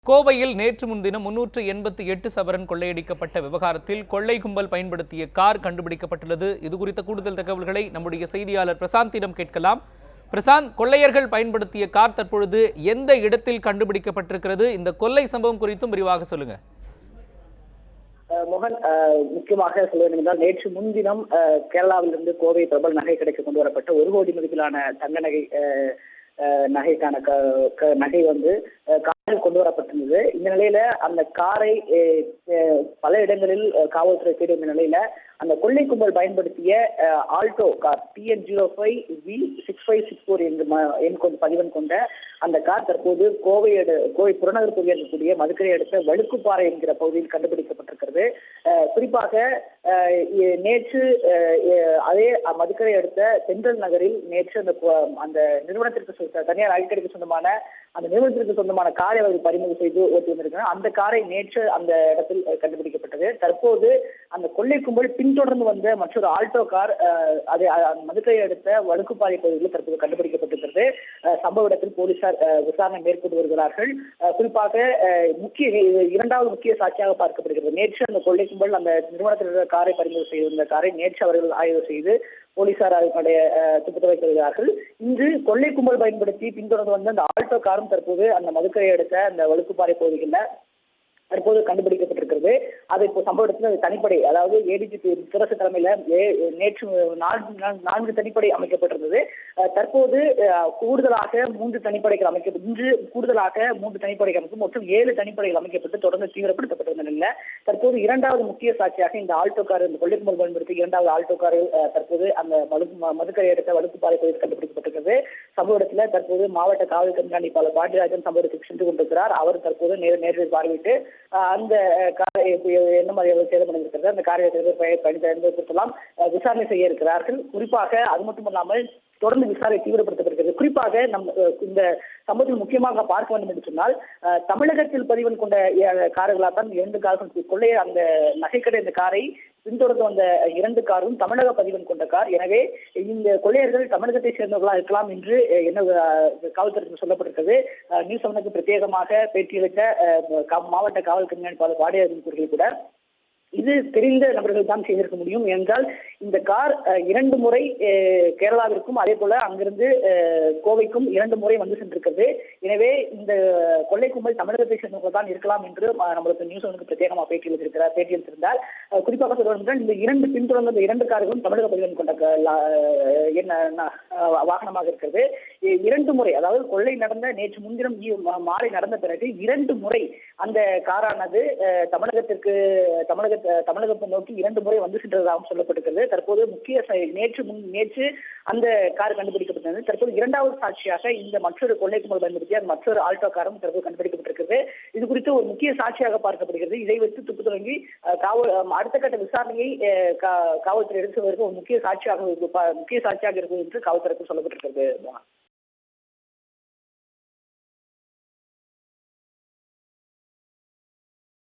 கோவையில் நேற்று முன்தினம் 388 சவரன் கொள்ளையடிக்கப்பட்ட விவகாரத்தில் கொள்ளை கும்பல் பயன்படுத்திய கார் கண்டுபிடிக்கப்பட்டுள்ளது. இது குறித்த கூடுதல் தகவல்களை நம்முடைய செய்தியாளர் பிரசாந்திடம் கேட்கலாம். பிரசாந்த், கொள்ளையர்கள் பயன்படுத்திய கார் தற்பொழுது எந்த இடத்தில் கண்டுபிடிக்கப்பட்டிருக்கிறது? இந்த கொள்ளை சம்பவம் குறித்தும் விரிவாக சொல்லுங்க. மோகன், முக்கியமாக சொல்ல வேண்டும் என்றால் நேற்று முன்தினம் கேரளாவிலிருந்து கோவை பிரபல நகை கடைக்கு கொண்டு வரப்பட்ட 1 கோடி மதிப்பிலான தங்க நகைக்கான நகை காரில் கொண்டு வரப்பட்டிருந்தது. இந்த நிலையில அந்த காரை பல இடங்களில் காவல்துறை தேடிய நிலையில அந்த கொள்ளை கும்பல் பயன்படுத்திய ஆல்டோ கார் TN05V6564 என்று எண் பதிவெண் கொண்ட அந்த கார் தற்போது கோவை புறநகர் பகுதியில் இருக்கக்கூடிய மதுக்கரை அடுத்த வழுக்குப்பாறை என்கிற பகுதியில் கண்டுபிடிக்கப்பட்டிருக்கிறது. குறிப்பாக நேற்று அதே மதுக்கரை அடுத்த சென்ட்ரல் நகரில் நேற்று அந்த நிறுவனத்திற்கு தனியார் அடிக்கடிக்கு சொந்தமான அந்த நிறுவனத்திற்கு சொந்தமான காரை அவர்கள் பறிமுதல் செய்து ஓட்டி வந்திருக்கிறார். அந்த காரை நேற்று அந்த இடத்தில் கண்டுபிடிக்கப்பட்டது. தற்போது அந்த கொள்ளை கும்பல் பின்தொடர்ந்து வந்த மற்றொரு ஆல்டோ கார் அதை மதுக்கரை அடுத்த வழுக்குப்பாறை பகுதியில் தற்போது கண்டுபிடிக்கப்பட்டிருக்கிறது. சம்பவ இடத்தில் போலீசார் விசாரணை மேற்கொண்டு வருகிறார்கள். குறிப்பாக இரண்டாவது முக்கிய சாட்சியாக பார்க்கப்படுகிறது. நேற்று அந்த கொள்ளை கும்பல் அந்த நிறுவனத்தில் காரை பறிமுதல் செய்திருந்த காரை நேற்று அவர்கள் ஆய்வு செய்து போலீசார் அதனுடைய துப்புரவு வைத்திருக்கிறார்கள். இன்று கொள்ளை கும்பல் பயன்படுத்தி பின்தொடர்ந்து வந்த அந்த ஆல்டோ காரும் தற்போது அந்த மதுக்கரை அடுத்த அந்த வழுக்குப்பாறை பகுதிகளில் தற்போது கண்டுபிடிக்கப்பட்டிருக்கிறது. அது இப்போ சம்பவ இடத்துல தனிப்படை, அதாவது ADGP துரசு தலைமையில நேற்று 4 தனிப்படை அமைக்கப்பட்டிருந்தது. தற்போது கூடுதலாக 3 தனிப்படைகள் இன்று கூடுதலாக 3 தனிப்படைகள் அமைக்கும் மொத்தம் 7 தனிப்படைகள் அமைக்கப்பட்டு தொடர்ந்து தீவிரப்படுத்தப்பட்டிருந்த நிலையில் தற்போது இரண்டாவது முக்கிய சாட்சியாக இந்த ஆல்டோ கார், இந்த கொள்ளை கும்பல் பயன்படுத்தி இரண்டாவது ஆல்டோ கார் தற்போது அந்த மதுக்கரை அடுத்த வழுக்குப்பாறை பகுதியில் கண்டுபிடிக்கப்பட்டிருக்கிறது. சம்பவ இடத்துல தற்போது மாவட்ட காவல் கண்காணிப்பாளர் பாண்டியராஜன் சம்பவ இடத்துக்கு சென்று கொண்டிருக்கிறார். அவர் தற்போது நேரில் பார்வையிட்டு அந்த காரை என்ன மாதிரி சேதமடைந்திருக்கிறது, அந்த காரை பயன்படுத்தலாம் விசாரணை செய்ய இருக்கிறார்கள். குறிப்பாக அது மட்டுமல்லாமல் தொடர்ந்து விசாரணை தீவிரப்படுத்தப்பட்டிருக்கிறது. குறிப்பாக இந்த சம்பவத்தில் முக்கியமாக பார்க்க வேண்டும் என்று சொன்னால் தமிழகத்தில் பதிவெண் கொண்ட கார்களால் தான் 2 கார்கள் கொள்ளைய அந்த நகைக்கடை இந்த காரை பின்தொடர்ந்து வந்த 2 காரும் தமிழக பதிவெண் கொண்ட கார். எனவே இந்த கொள்ளையர்கள் தமிழகத்தை சேர்ந்தவர்களாக இருக்கலாம் என்று என்ன காவல்துறைக்கு சொல்லப்பட்டிருக்கிறது. நியூஸ் 7க்கு பிரத்யேகமாக பேட்டியளித்த மாவட்ட காவல் கண்காணிப்பாளர் பாண்டியராஜன் கூறுகள் கூட இது தெரிந்த நபர்கள் தான் செய்திருக்க முடியும் என்றால் இந்த கார் 2 முறை கேரளாவிற்கும் அதே போல அங்கிருந்து கோவைக்கும் 2 முறை வந்து சென்றிருக்கிறது. எனவே இந்த கொள்ளை கும்பல் தமிழகத்தை சேர்ந்தவர்கள் தான் இருக்கலாம் என்று நம்மளுக்கு நியூஸ் 7க்கு பிரத்யேகமாக பேட்டியளித்திருந்தார். குறிப்பாக சொல்ல வேண்டும், இந்த 2 பின்தொடர்ந்த இந்த 2 கார்களும் தமிழக பதிவெண் கொண்ட வாகனமாக இருக்கிறது. 2 முறை, அதாவது கொள்ளை நடந்த நேற்று முன்தினம் மாலை நடந்த பிறகு 2 முறை அந்த காரானது தமிழகத்தை நோக்கி 2 முறை வந்து சென்றதாகவும் சொல்லப்பட்டிருக்கிறது. தற்போது நேற்று அந்த கார் கண்டுபிடிக்கப்பட்டது. தற்போது இரண்டாவது சாட்சியாக இந்த மற்றொரு கொள்ளை கும்பல் பயன்படுத்திய மற்றொரு ஆல்டோ காரும் தற்போது கண்டுபிடிக்கப்பட்டிருக்கிறது. இது குறித்து ஒரு முக்கிய சாட்சியாக பார்க்கப்படுகிறது. இதை வைத்து துப்பு தொடங்கி அடுத்த கட்ட விசாரணையை காவல்துறை எடுத்து வருவதற்கு ஒரு முக்கிய சாட்சியாக இருக்கும் என்று காவல்துறைக்கு சொல்லப்பட்டிருக்கிறது.